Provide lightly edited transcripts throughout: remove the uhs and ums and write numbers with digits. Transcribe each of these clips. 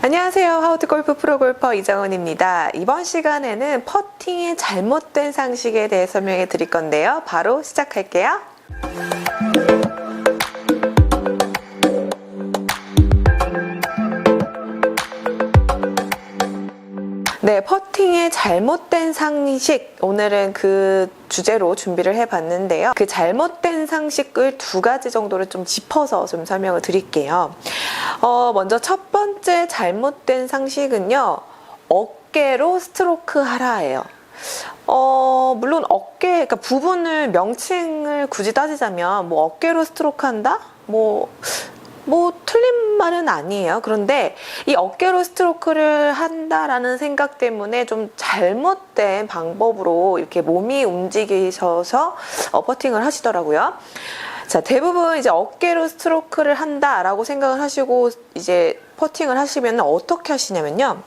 안녕하세요. 하우투골프 프로골퍼 이정은입니다. 이번 시간에는 퍼팅의 잘못된 상식에 대해 설명해 드릴 건데요. 바로 시작할게요. 네, 퍼팅의 잘못된 상식, 오늘은 그 주제로 준비를 해봤는데요. 그 잘못된 상식을 두 가지 정도를 좀 짚어서 좀 설명을 드릴게요. 먼저 첫 번째 잘못된 상식은요, 어깨로 스트로크 하라예요. 물론 그러니까 부분을, 명칭을 굳이 따지자면, 어깨로 스트로크 한다? 틀린 말은 아니에요. 그런데 이 어깨로 스트로크를 한다라는 생각 때문에 좀 잘못된 방법으로 이렇게 몸이 움직이셔서 퍼팅을 하시더라고요. 자, 대부분 이제 어깨로 스트로크를 한다라고 생각을 하시고 이제 퍼팅을 하시면 어떻게 하시냐면요.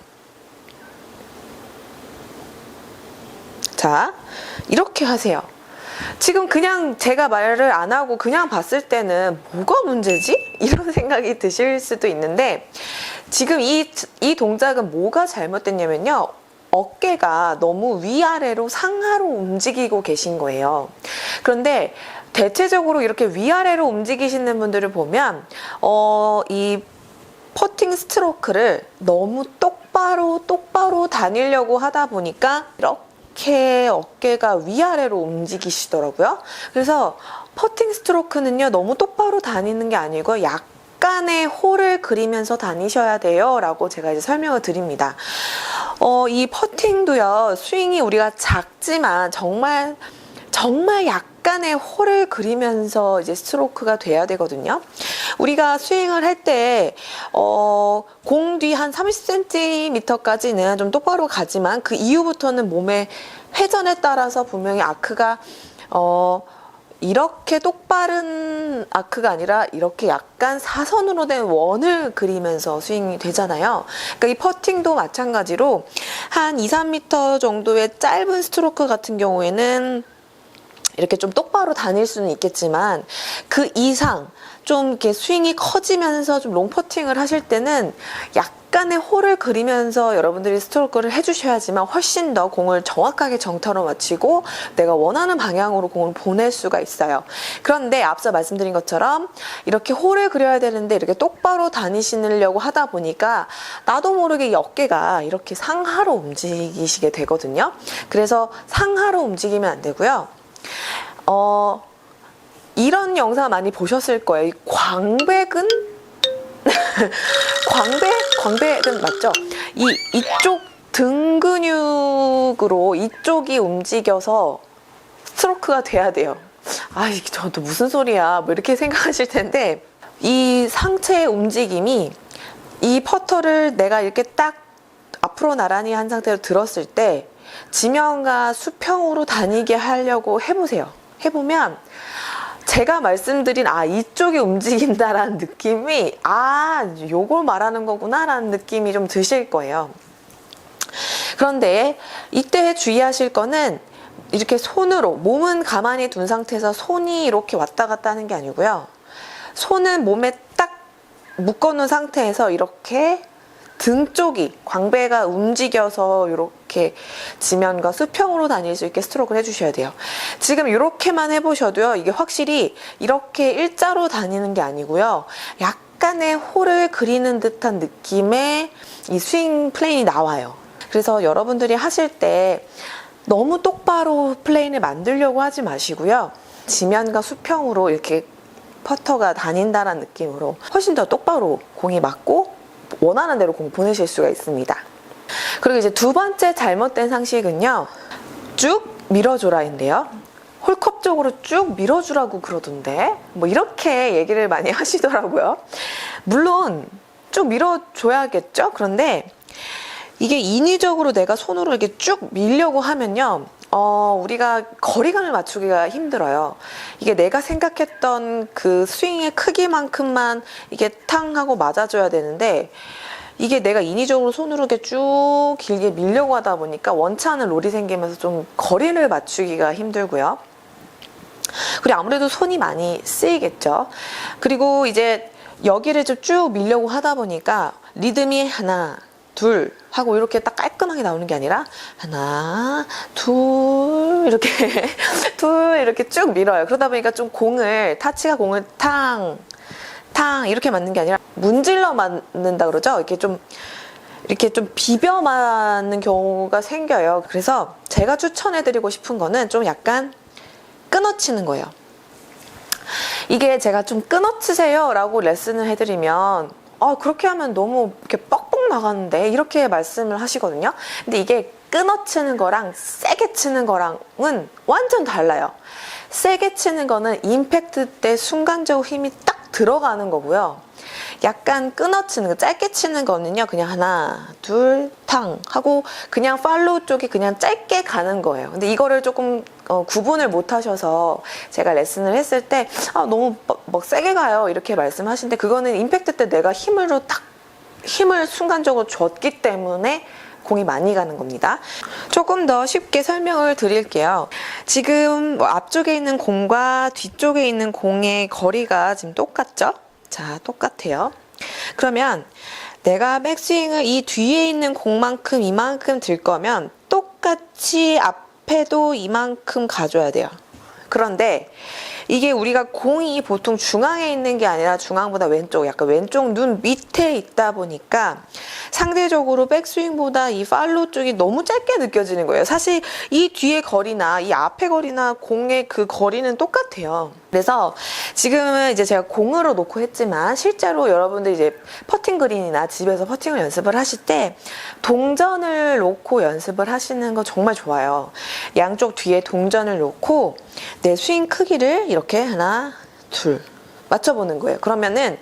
자, 이렇게 하세요. 지금 그냥 제가 말을 안 하고 그냥 봤을 때는 뭐가 문제지? 이런 생각이 드실 수도 있는데 지금 이 동작은 뭐가 잘못됐냐면요. 어깨가 너무 위아래로 상하로 움직이고 계신 거예요. 그런데 대체적으로 이렇게 위아래로 움직이시는 분들을 보면 이 퍼팅 스트로크를 너무 똑바로 다니려고 하다 보니까 이렇게 어깨가 위아래로 움직이시더라고요. 그래서 퍼팅 스트로크는요, 너무 똑바로 다니는 게 아니고 약간의 홀을 그리면서 다니셔야 돼요 라고 제가 이제 설명을 드립니다. 이 퍼팅도요, 스윙이 우리가 작지만 정말 약간의 홀을 그리면서 이제 스트로크가 돼야 되거든요. 우리가 스윙을 할 때 공 뒤 한 30cm까지는 좀 똑바로 가지만 그 이후부터는 몸의 회전에 따라서 분명히 아크가 이렇게 똑바른 아크가 아니라 이렇게 약간 사선으로 된 원을 그리면서 스윙이 되잖아요. 그러니까 이 퍼팅도 마찬가지로 한 2-3m 정도의 짧은 스트로크 같은 경우에는 이렇게 좀 똑바로 다닐 수는 있겠지만 그 이상 좀 이렇게 스윙이 커지면서 좀 롱퍼팅을 하실 때는 약간의 홀을 그리면서 여러분들이 스트로크를 해주셔야지만 훨씬 더 공을 정확하게 정타로 맞추고 내가 원하는 방향으로 공을 보낼 수가 있어요. 그런데 앞서 말씀드린 것처럼 이렇게 홀을 그려야 되는데 이렇게 똑바로 다니시려고 하다 보니까 나도 모르게 이 어깨가 이렇게 상하로 움직이시게 되거든요. 그래서 상하로 움직이면 안 되고요. 이런 영상 많이 보셨을 거예요. 이 광배근? 광배근 맞죠? 이쪽 등 근육으로 이쪽이 움직여서 스트로크가 돼야 돼요. 이게 저도 무슨 소리야. 이렇게 생각하실 텐데, 이 상체의 움직임이 이 퍼터를 내가 이렇게 딱 앞으로 나란히 한 상태로 들었을 때 지면과 수평으로 다니게 하려고 해보세요. 해보면 제가 말씀드린 이쪽이 움직인다라는 느낌이 요걸 말하는 거구나 라는 느낌이 좀 드실 거예요. 그런데 이때 주의하실 거는 이렇게 손으로 몸은 가만히 둔 상태에서 손이 이렇게 왔다 갔다 하는 게 아니고요. 손은 몸에 딱 묶어놓은 상태에서 이렇게 등 쪽이 광배가 움직여서 이렇게 지면과 수평으로 다닐 수 있게 스트로크를 해주셔야 돼요. 지금 이렇게만 해보셔도요, 이게 확실히 이렇게 일자로 다니는 게 아니고요, 약간의 홀을 그리는 듯한 느낌의 이 스윙 플레인이 나와요. 그래서 여러분들이 하실 때 너무 똑바로 플레인을 만들려고 하지 마시고요, 지면과 수평으로 이렇게 퍼터가 다닌다라는 느낌으로 훨씬 더 똑바로 공이 맞고 원하는 대로 공 보내실 수가 있습니다. 그리고 이제 두 번째 잘못된 상식은요, 쭉 밀어줘라인데요. 홀컵 쪽으로 쭉 밀어주라고 그러던데 이렇게 얘기를 많이 하시더라고요. 물론 쭉 밀어줘야겠죠. 그런데 이게 인위적으로 내가 손으로 이렇게 쭉 밀려고 하면요, 우리가 거리감을 맞추기가 힘들어요. 이게 내가 생각했던 그 스윙의 크기만큼만 이게 탕 하고 맞아줘야 되는데, 이게 내가 인위적으로 손으로 이렇게 쭉 길게 밀려고 하다 보니까 원치 않은 롤이 생기면서 좀 거리를 맞추기가 힘들고요. 그리고 아무래도 손이 많이 쓰이겠죠. 그리고 이제 여기를 좀 쭉 밀려고 하다 보니까 리듬이 하나, 둘 하고 이렇게 딱 깔끔하게 나오는 게 아니라 하나, 둘 이렇게 둘 이렇게 쭉 밀어요. 그러다 보니까 좀 타치가 공을 탕 이렇게 맞는 게 아니라 문질러 맞는다 그러죠. 이렇게 좀 비벼 맞는 경우가 생겨요. 그래서 제가 추천해드리고 싶은 거는 좀 약간 끊어치는 거예요. 이게 제가 좀 끊어치세요 라고 레슨을 해드리면 그렇게 하면 너무 이렇게 뻑뻑 나가는데 이렇게 말씀을 하시거든요. 근데 이게 끊어치는 거랑 세게 치는 거랑은 완전 달라요. 세게 치는 거는 임팩트 때 순간적으로 힘이 딱 들어가는 거고요. 약간 끊어치는 거, 짧게 치는 거는요, 그냥 하나, 둘, 탕 하고 그냥 팔로우 쪽이 그냥 짧게 가는 거예요. 근데 이거를 조금 구분을 못 하셔서 제가 레슨을 했을 때 너무 막 세게 가요 이렇게 말씀하시는데, 그거는 임팩트 때 내가 힘을 순간적으로 줬기 때문에 공이 많이 가는 겁니다. 조금 더 쉽게 설명을 드릴게요. 지금 앞쪽에 있는 공과 뒤쪽에 있는 공의 거리가 지금 똑같죠? 자, 똑같아요. 그러면 내가 백스윙을 이 뒤에 있는 공만큼 이만큼 들 거면 똑같이 앞에도 이만큼 가줘야 돼요. 그런데 이게 우리가 공이 보통 중앙에 있는 게 아니라 중앙보다 왼쪽, 약간 왼쪽 눈 밑에 있다 보니까 상대적으로 백스윙보다 이 팔로우 쪽이 너무 짧게 느껴지는 거예요. 사실 이 뒤에 거리나 이 앞에 거리나 공의 그 거리는 똑같아요. 그래서 지금은 이제 제가 공으로 놓고 했지만 실제로 여러분들 이제 퍼팅 그린이나 집에서 퍼팅을 연습을 하실 때 동전을 놓고 연습을 하시는 거 정말 좋아요. 양쪽 뒤에 동전을 놓고 내 스윙 크기를 이렇게 하나, 둘 맞춰보는 거예요. 그러면은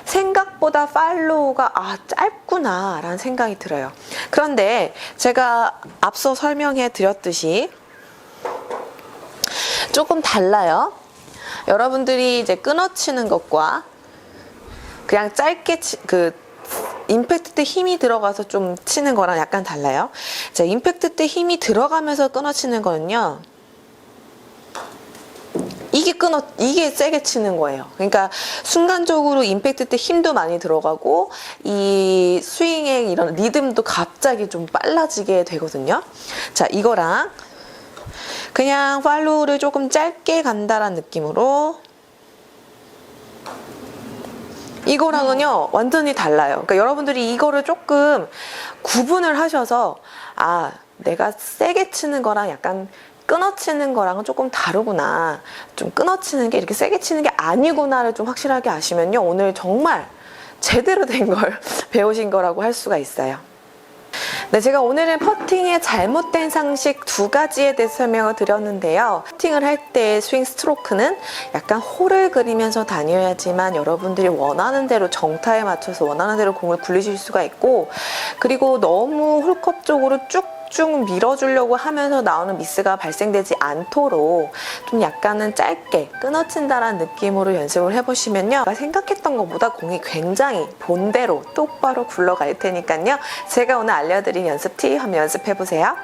생각보다 팔로우가 짧구나 라는 생각이 들어요. 그런데 제가 앞서 설명해 드렸듯이 조금 달라요. 여러분들이 이제 끊어치는 것과 그냥 짧게 임팩트 때 힘이 들어가서 좀 치는 거랑 약간 달라요. 자, 임팩트 때 힘이 들어가면서 끊어치는 거는요, 이게 세게 치는 거예요. 그러니까 순간적으로 임팩트 때 힘도 많이 들어가고 이 스윙의 이런 리듬도 갑자기 좀 빨라지게 되거든요. 자, 이거랑 그냥 팔로우를 조금 짧게 간다라는 느낌으로 이거랑은요 완전히 달라요. 그러니까 여러분들이 이거를 조금 구분을 하셔서 내가 세게 치는 거랑 약간 끊어치는 거랑은 조금 다르구나, 좀 끊어치는 게 이렇게 세게 치는 게 아니구나를 좀 확실하게 아시면요, 오늘 정말 제대로 된 걸 배우신 거라고 할 수가 있어요. 네, 제가 오늘은 퍼팅의 잘못된 상식 2가지에 대해서 설명을 드렸는데요. 퍼팅을 할 때 스윙 스트로크는 약간 홀을 그리면서 다녀야지만 여러분들이 원하는 대로 정타에 맞춰서 원하는 대로 공을 굴리실 수가 있고, 그리고 너무 홀컵 쪽으로 쭉쭉 밀어주려고 하면서 나오는 미스가 발생되지 않도록 좀 약간은 짧게 끊어친다라는 느낌으로 연습을 해보시면요, 제가 생각했던 것보다 공이 굉장히 본대로 똑바로 굴러갈 테니까요, 제가 오늘 알려드린 연습 팁 한번 연습해보세요.